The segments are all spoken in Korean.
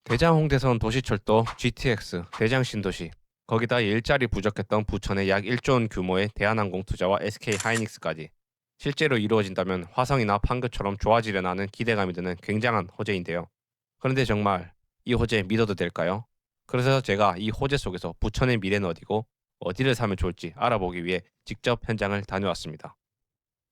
대장 홍대선 도시철도 GTX 대장 신도시, 거기다 일자리 부족했던 부천의 약 1조 원 규모의 대한항공 투자와 SK 하이닉스까지 실제로 이루어진다면 화성이나 판교처럼 좋아지려나는 기대감이 드는 굉장한 호재인데요. 그런데 정말 이 호재 믿어도 될까요? 그래서 제가 이 호재 속에서 부천의 미래는 어디고 어디를 사면 좋을지 알아보기 위해 직접 현장을 다녀왔습니다.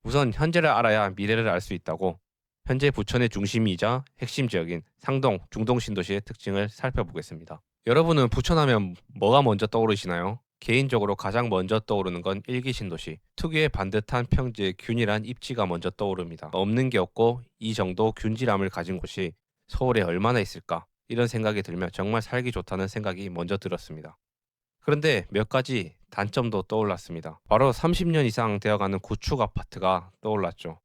우선 현재를 알아야 미래를 알 수 있다고 현재 부천의 중심이자 핵심 지역인 상동, 중동 신도시의 특징을 살펴보겠습니다. 여러분은 부천하면 뭐가 먼저 떠오르시나요? 개인적으로 가장 먼저 떠오르는 건 일기 신도시. 특유의 반듯한 평지의 균일한 입지가 먼저 떠오릅니다. 없는 게 없고 이 정도 균질함을 가진 곳이 서울에 얼마나 있을까? 이런 생각이 들며 정말 살기 좋다는 생각이 먼저 들었습니다. 그런데 몇 가지 단점도 떠올랐습니다. 바로 30년 이상 되어가는 구축 아파트가 떠올랐죠.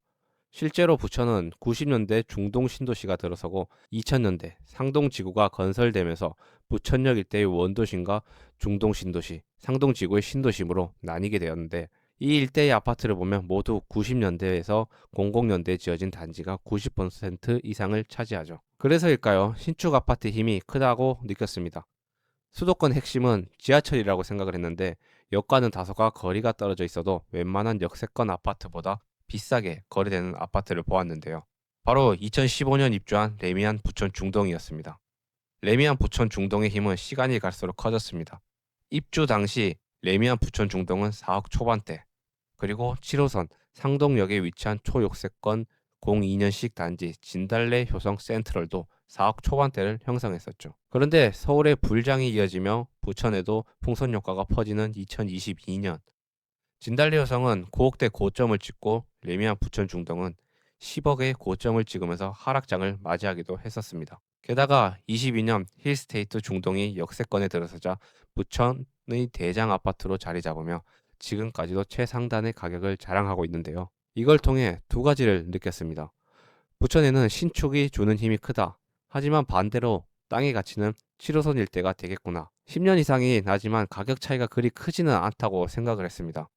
실제로 부천은 90년대 중동 신도시가 들어서고 2000년대 상동 지구가 건설되면서 부천역 일대의 원도심과 중동 신도시, 상동 지구의 신도심으로 나뉘게 되었는데, 이 일대의 아파트를 보면 모두 90년대에서 00년대에 지어진 단지가 90% 이상을 차지하죠. 그래서일까요? 신축 아파트의 힘이 크다고 느꼈습니다. 수도권 핵심은 지하철이라고 생각을 했는데 역과는 다소가 거리가 떨어져 있어도 웬만한 역세권 아파트보다 비싸게 거래되는 아파트를 보았는데요. 바로 2015년 입주한 레미안 부천 중동이었습니다. 레미안 부천 중동의 힘은 시간이 갈수록 커졌습니다. 입주 당시 레미안 부천 중동은 4억 초반대, 그리고 7호선 상동역에 위치한 초역세권 02년식 단지 진달래 효성 센트럴도 4억 초반대를 형성했었죠. 그런데 서울의 불장이 이어지며 부천에도 풍선 효과가 퍼지는 2022년, 진달래 효성은 9억대 고점을 찍고 레미안 부천 중동은 10억의 고점을 찍으면서 하락장을 맞이하기도 했었습니다. 게다가 22년 힐스테이트 중동이 역세권에 들어서자 부천의 대장 아파트로 자리 잡으며 지금까지도 최상단의 가격을 자랑하고 있는데요. 이걸 통해 두 가지를 느꼈습니다. 부천에는 신축이 주는 힘이 크다. 하지만 반대로 땅의 가치는 7호선 일대가 되겠구나. 10년 이상이 나지만 가격 차이가 그리 크지는 않다고 생각을 했습니다.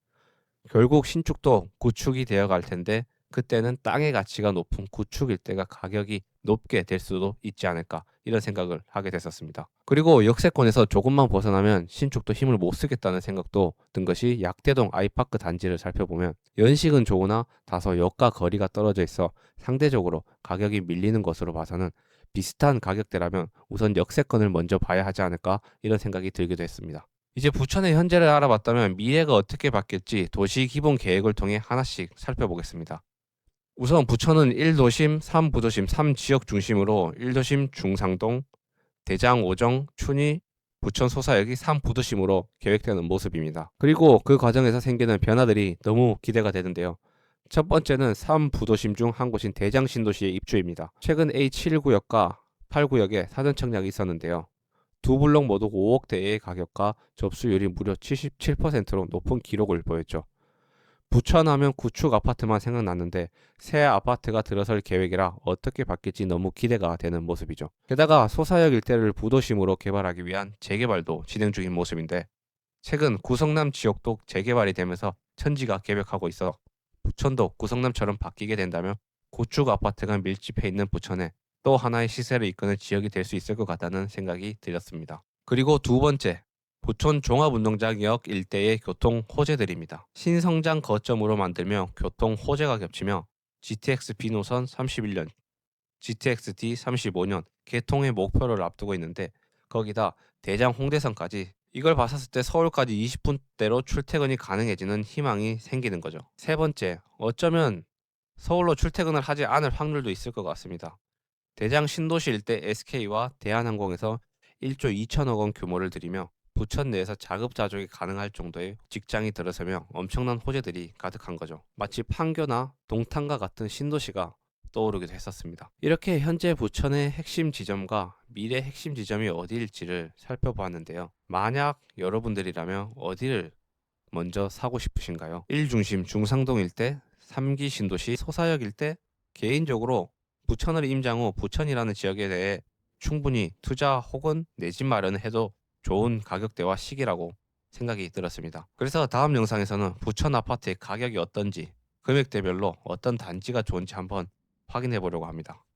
결국 신축도 구축이 되어 갈 텐데 그때는 땅의 가치가 높은 구축 일대가 가격이 높게 될 수도 있지 않을까, 이런 생각을 하게 됐었습니다. 그리고 역세권에서 조금만 벗어나면 신축도 힘을 못 쓰겠다는 생각도 든 것이 약대동 아이파크 단지를 살펴보면 연식은 좋으나 다소 역과 거리가 떨어져 있어 상대적으로 가격이 밀리는 것으로 봐서는 비슷한 가격대라면 우선 역세권을 먼저 봐야 하지 않을까, 이런 생각이 들기도 했습니다. 이제 부천의 현재를 알아봤다면 미래가 어떻게 바뀔지 도시 기본 계획을 통해 하나씩 살펴보겠습니다. 우선 부천은 1도심, 3부도심, 3지역 중심으로 1도심 중상동, 대장, 오정, 춘희, 부천 소사역이 3부도심으로 계획되는 모습입니다. 그리고 그 과정에서 생기는 변화들이 너무 기대가 되는데요. 첫 번째는 3부도심 중 한 곳인 대장 신도시의 입주입니다. 최근 A7구역과 8구역에 사전 청약이 있었는데요. 두 블록 모두 5억대의 가격과 접수율이 무려 77%로 높은 기록을 보였죠. 부천하면 구축 아파트만 생각났는데 새 아파트가 들어설 계획이라 어떻게 바뀔지 너무 기대가 되는 모습이죠. 게다가 소사역 일대를 부도심으로 개발하기 위한 재개발도 진행 중인 모습인데, 최근 구성남 지역도 재개발이 되면서 천지가 개벽하고 있어 부천도 구성남처럼 바뀌게 된다면 구축 아파트가 밀집해 있는 부천에 또 하나의 시세를 이끄는 지역이 될 수 있을 것 같다는 생각이 들었습니다. 그리고 두 번째, 부천 종합운동장역 일대의 교통 호재들입니다. 신성장 거점으로 만들며 교통 호재가 겹치며 GTX B 노선 31년, GTX D 35년 개통의 목표를 앞두고 있는데, 거기다 대장 홍대선까지, 이걸 봤었을 때 서울까지 20분대로 출퇴근이 가능해지는 희망이 생기는 거죠. 세 번째, 어쩌면 서울로 출퇴근을 하지 않을 확률도 있을 것 같습니다. 대장 신도시 일대 SK와 대한항공에서 1조 2천억 원 규모를 들이며 부천 내에서 자급자족이 가능할 정도의 직장이 들어서며 엄청난 호재들이 가득한 거죠. 마치 판교나 동탄과 같은 신도시가 떠오르기도 했었습니다. 이렇게 현재 부천의 핵심 지점과 미래 핵심 지점이 어디일지를 살펴보았는데요. 만약 여러분들이라면 어디를 먼저 사고 싶으신가요? 1중심 중상동 일대, 3기 신도시 소사역 일대, 개인적으로 부천을 임장 후 부천이라는 지역에 대해 충분히 투자 혹은 내 집 마련을 해도 좋은 가격대와 시기라고 생각이 들었습니다. 그래서 다음 영상에서는 부천 아파트의 가격이 어떤지, 금액대별로 어떤 단지가 좋은지 한번 확인해 보려고 합니다.